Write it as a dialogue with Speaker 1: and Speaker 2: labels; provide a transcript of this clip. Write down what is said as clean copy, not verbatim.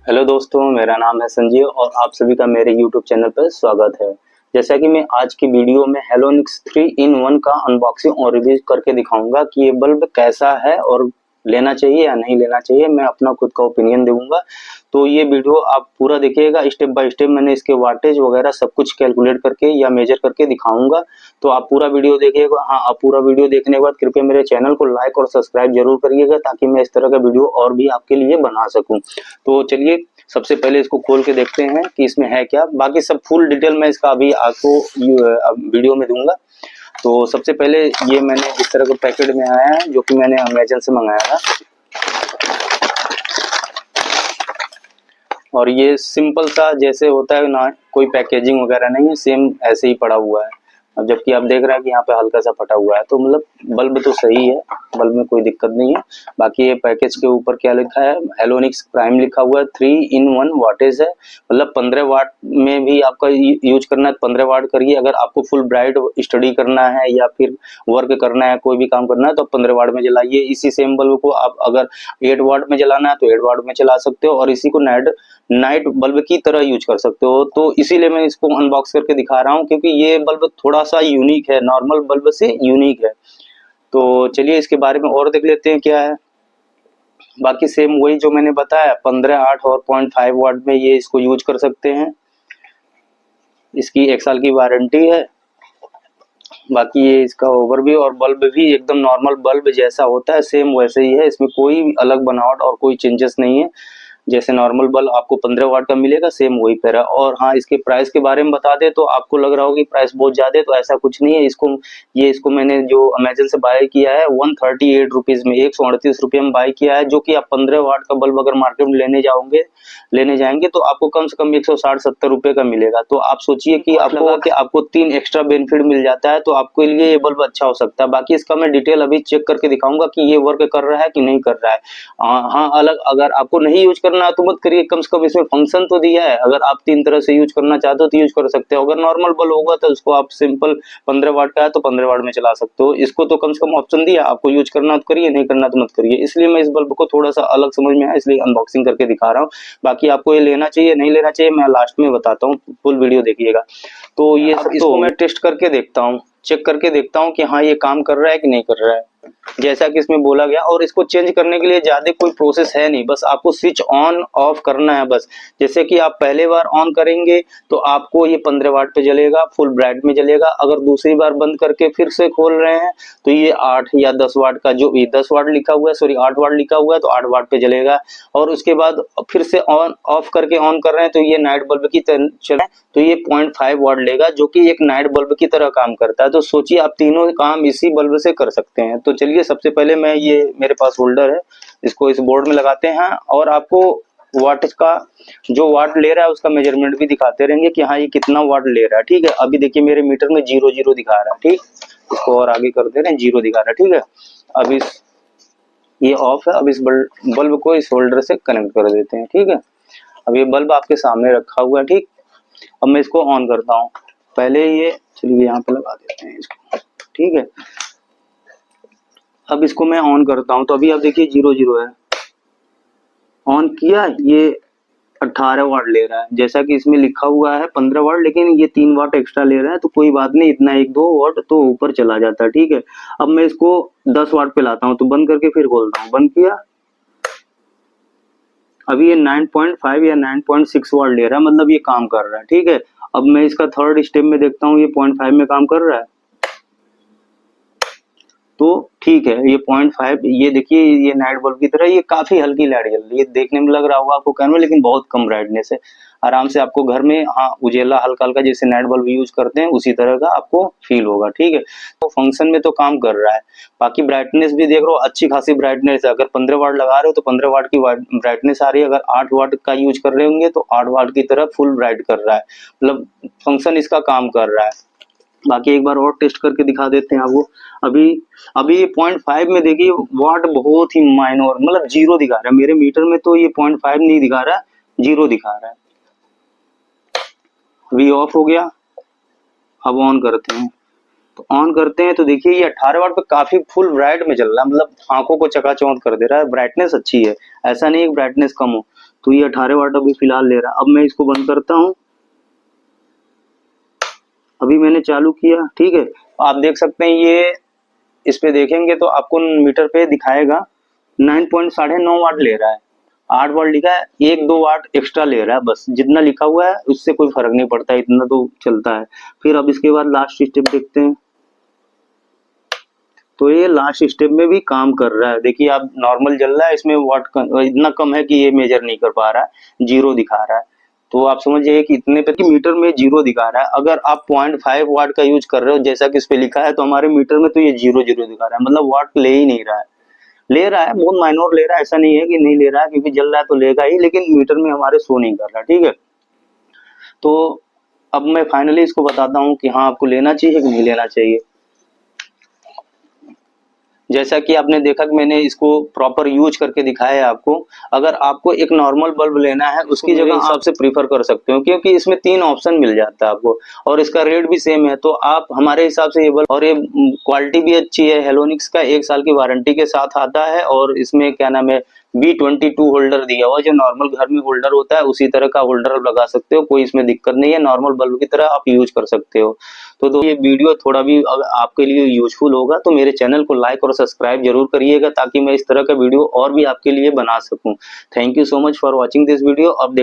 Speaker 1: Hello दोस्तों, मेरा नाम है संजीव और आप सभी का मेरे YouTube चैनल पर स्वागत है। जैसा कि मैं आज की वीडियो में हेलोनिक्स 3-in-1 का अनबॉक्सिंग और रिव्यू करके दिखाऊंगा कि ये बल्ब कैसा है और लेना चाहिए या नहीं लेना चाहिए। मैं अपना खुद का ओपिनियन दूंगा, तो ये वीडियो आप पूरा देखिएगा। स्टेप बाय स्टेप मैंने इसके वाटेज वगैरह सब कुछ कैलकुलेट करके या मेजर करके दिखाऊंगा, तो आप पूरा वीडियो देखिएगा। हाँ, आप पूरा वीडियो देखने के बाद कृपया मेरे चैनल को लाइक और सब्सक्राइब जरूर करिएगा, ताकि मैं इस तरह का वीडियो और भी आपके लिए बना सकूं। तो चलिए सबसे पहले इसको खोल के देखते हैं कि इसमें है क्या। बाकी सब फुल डिटेल मैं इसका अभी आपको वीडियो में दूंगा। तो सबसे पहले ये मैंने इस तरह का पैकेट में आया है, जो कि मैंने अमेजन से मंगाया था। और ये सिंपल सा जैसे होता है ना, कोई पैकेजिंग वगैरह नहीं है, सेम ऐसे ही पड़ा हुआ है। अब जबकि आप देख रहे हैं कि यहाँ पे हल्का सा फटा हुआ है, तो मतलब बल्ब तो सही है, बल्ब में कोई दिक्कत नहीं है। बाकी ये पैकेज के ऊपर क्या लिखा है, हेलोनिक्स प्राइम लिखा हुआ है। 3-in-1 वाटेज है, मतलब 15 वाट में भी आपका यूज करना है 15 वाट करिए। अगर आपको फुल ब्राइट स्टडी करना है या फिर वर्क करना है, कोई भी काम करना है, तो 15 वाट में जलाइए। इसी सेम बल्ब को आप अगर 8 वाट में जलाना है तो 8 वाट में चला सकते हो, और इसी को नाइट बल्ब की तरह यूज कर सकते हो। तो इसीलिए मैं इसको अनबॉक्स करके दिखा रहा हूँ, क्योंकि ये बल्ब थोड़ा सा यूनिक है, नॉर्मल बल्ब से यूनिक है। तो चलिए इसके बारे में और देख लेते हैं क्या है। बाकी सेम वही जो मैंने बताया, 15, 8 और 0.5 वाट में ये इसको यूज कर सकते हैं। इसकी 1 साल की वारंटी है। बाकी ये इसका ओवरव्यू, और बल्ब भी एकदम नॉर्मल बल्ब जैसा होता है सेम वैसे ही है। इसमें कोई अलग बनावट और कोई चेंजेस नहीं है। जैसे नॉर्मल बल्ब आपको 15 वाट का मिलेगा, सेम वही पैरा। और हाँ, इसके प्राइस के बारे में बता दे तो आपको लग रहा होगा कि प्राइस बहुत ज्यादा है, तो ऐसा कुछ नहीं है। इसको मैंने जो अमेजन से बाय किया है 138 रुपीज में, 138 रुपये में बाय किया है। जो कि आप 15 वाट का बल्ब अगर मार्केट में लेने जाएंगे तो आपको कम से कम 160-170 रुपए का मिलेगा। तो आप सोचिए कि आपको 3 एक्स्ट्रा बेनिफिट मिल जाता है, तो आपके लिए ये बल्ब अच्छा हो सकता है। बाकी इसका मैं डिटेल अभी चेक करके दिखाऊंगा कि ये वर्क कर रहा है कि नहीं कर रहा है। हाँ, अलग अगर आपको नहीं यूज करना है तो मत करिए, कम से कम इसमें फंक्शन तो दिया है। अगर आप 3 तरह से यूज करना चाहते हो तो यूज कर सकते हो। अगर नॉर्मल बल्ब होगा तो उसको आप सिंपल 15 वाट का है तो 15 वाट में चला सकते हो। इसको तो कम से कम ऑप्शन दिया, आपको यूज करना तो करिए, नहीं करना तो मत करिए। इसलिए मैं इस बल्ब को थोड़ा सा अलग समझ में आया, इसलिए अनबॉक्सिंग करके दिखा रहा हूँ। बाकी आपको ये लेना चाहिए नहीं लेना चाहिए मैं लास्ट में बताता हूँ, फुल वीडियो देखिएगा। तो ये सब इसको मैं टेस्ट करके देखता हूँ, चेक करके देखता हूँ कि हाँ ये काम कर रहा है कि नहीं कर रहा है, जैसा कि इसमें बोला गया। और इसको चेंज करने के लिए ज्यादा कोई प्रोसेस है नहीं, बस आपको स्विच ऑन ऑफ करना है बस। जैसे कि आप पहले बार ऑन करेंगे तो आपको ये 15 वाट पे जलेगा, फुल ब्राइट में जलेगा। अगर दूसरी बार बंद करके फिर से खोल रहे हैं तो ये 8 या 10 वाट का, जो ये 10 वाट लिखा हुआ है, सॉरी 8 वाट लिखा हुआ है, तो 8 वाट पे जलेगा। और उसके बाद फिर से ऑन ऑफ करके ऑन कर रहे हैं तो ये नाइट बल्ब की तरह चले, तो ये 0.5 वाट लेगा, जो कि एक नाइट बल्ब की तरह काम करता है। तो सोचिए आप तीनों काम इसी बल्ब से कर सकते हैं। तो चलिए सबसे पहले मैं, ये मेरे पास होल्डर है, इसको इस बोर्ड में लगाते हैं और आपको वाट का, जो वाट ले रहा है उसका मेजरमेंट भी दिखाते रहेंगे कि हाँ ये कितना वाट ले रहा है। ठीक है, अभी देखिए मेरे मीटर में 0 दिखा रहा है। ठीक, इसको और आगे कर दे रहे हैं, 0 दिखा रहा है। ठीक है, अब ये ऑफ है। अब इस बल्ब को इस होल्डर से कनेक्ट कर देते हैं। ठीक है, अब ये बल्ब आपके सामने रखा हुआ है। ठीक, अब मैं इसको ऑन करता हूँ। पहले ये, चलिए यहाँ पे लगा देते हैं इसको। ठीक है, अब इसको मैं ऑन करता हूँ तो अभी आप देखिए 0 है। ऑन किया, ये 18 वाट ले रहा है। जैसा कि इसमें लिखा हुआ है 15 वाट, लेकिन ये 3 वाट एक्स्ट्रा ले रहा है, तो कोई बात नहीं, इतना 1-2 वाट तो ऊपर चला जाता है। ठीक है, अब मैं इसको 10 वाट पे लाता हूँ, तो बंद करके फिर खोलता हूँ। बंद किया, अभी ये 9.5 या 9.6 वाट ले रहा है, मतलब ये काम कर रहा है। ठीक है, अब मैं इसका थर्ड स्टेप में देखता हूँ, ये 0.5 में काम कर रहा है, तो ठीक है। ये 0.5, ये देखिए ये नाइट बल्ब की तरह ये काफी हल्की लाइट जल रही है। देखने में लग रहा होगा आपको कैमरे, लेकिन बहुत कम ब्राइटनेस है। आराम से आपको घर में, हाँ, उजेला हल्का हल्का जैसे नाइट बल्ब यूज करते हैं उसी तरह का आपको फील होगा। ठीक है, तो फंक्शन में तो काम कर रहा है। बाकी ब्राइटनेस भी देख रहे हो, अच्छी खासी ब्राइटनेस है। अगर 15 वाट लगा रहे हो तो 15 वाट की ब्राइटनेस आ रही है। अगर 8 वाट का यूज कर रहे होंगे तो 8 वाट की तरह फुल ब्राइट कर रहा है, मतलब फंक्शन इसका काम कर रहा है। बाकी एक बार और टेस्ट करके दिखा देते हैं आपको। अभी अभी ये 0.5 में देखिए वाट बहुत ही माइनर, मतलब 0 दिखा रहा है मेरे मीटर में। तो ये 0.5 नहीं दिखा रहा है, 0 दिखा रहा है। अभी ऑफ हो गया, अब ऑन करते हैं। तो ऑन करते हैं तो देखिए ये 18 वाट पे काफी फुल ब्राइट में चल रहा है, मतलब आंखों को चकाचौंध कर दे रहा है। ब्राइटनेस अच्छी है, ऐसा नहीं है ब्राइटनेस कम हो। तो ये 18 वाट अभी फिलहाल ले रहा है। अब मैं इसको बंद करता हूँ, अभी मैंने चालू किया, ठीक है। आप देख सकते हैं ये इस पे देखेंगे तो आपको मीटर पे दिखाएगा 9.9 वाट ले रहा है। 8 वाट लिखा है, 1-2 वाट एक्स्ट्रा ले रहा है, बस जितना लिखा हुआ है उससे कोई फर्क नहीं पड़ता, इतना तो चलता है। फिर अब इसके बाद लास्ट स्टेप देखते हैं। तो ये लास्ट स्टेप में भी काम कर रहा है। देखिए आप नॉर्मल जल रहा है, इसमें वाट इतना कम है कि ये मेजर नहीं कर पा रहा है, 0 दिखा रहा है। तो आप समझ जाइए कि इतने पे कि मीटर में 0 दिखा रहा है। अगर आप 0.5 वाट का यूज कर रहे हो जैसा कि इस पे लिखा है, तो हमारे मीटर में तो ये 0 दिखा रहा है, मतलब वाट ले ही नहीं रहा है। ले रहा है, बहुत माइनर ले रहा है, ऐसा नहीं है कि नहीं ले रहा है, क्योंकि जल रहा है तो लेगा ही, लेकिन मीटर में हमारे शो नहीं कर रहा, ठीक है। तो अब मैं फाइनली इसको बताता हूँ कि हाँ आपको लेना चाहिए कि नहीं लेना चाहिए। जैसा कि आपने देखा कि मैंने इसको प्रॉपर यूज करके दिखाया है आपको। अगर आपको एक नॉर्मल बल्ब लेना है, उसकी जगह आप से प्रीफर कर सकते हो, क्योंकि इसमें 3 ऑप्शन मिल जाता है आपको और इसका रेट भी सेम है। तो आप हमारे हिसाब से ये बल्ब, और ये क्वालिटी भी अच्छी है। हेलोनिक्स का 1 साल की वारंटी के साथ आता है और इसमें क्या नाम है B22 होल्डर दिया हुआ है, जो नॉर्मल घर में होल्डर होता है उसी तरह का होल्डर आप लगा सकते हो, कोई इसमें दिक्कत नहीं है, नॉर्मल बल्ब की तरह आप यूज कर सकते हो। तो ये वीडियो थोड़ा भी अगर आपके लिए यूजफुल होगा तो मेरे चैनल को लाइक और सब्सक्राइब जरूर करिएगा, ताकि मैं इस तरह का वीडियो और भी आपके लिए बना सकूं। Thank you so much for watching this video. अब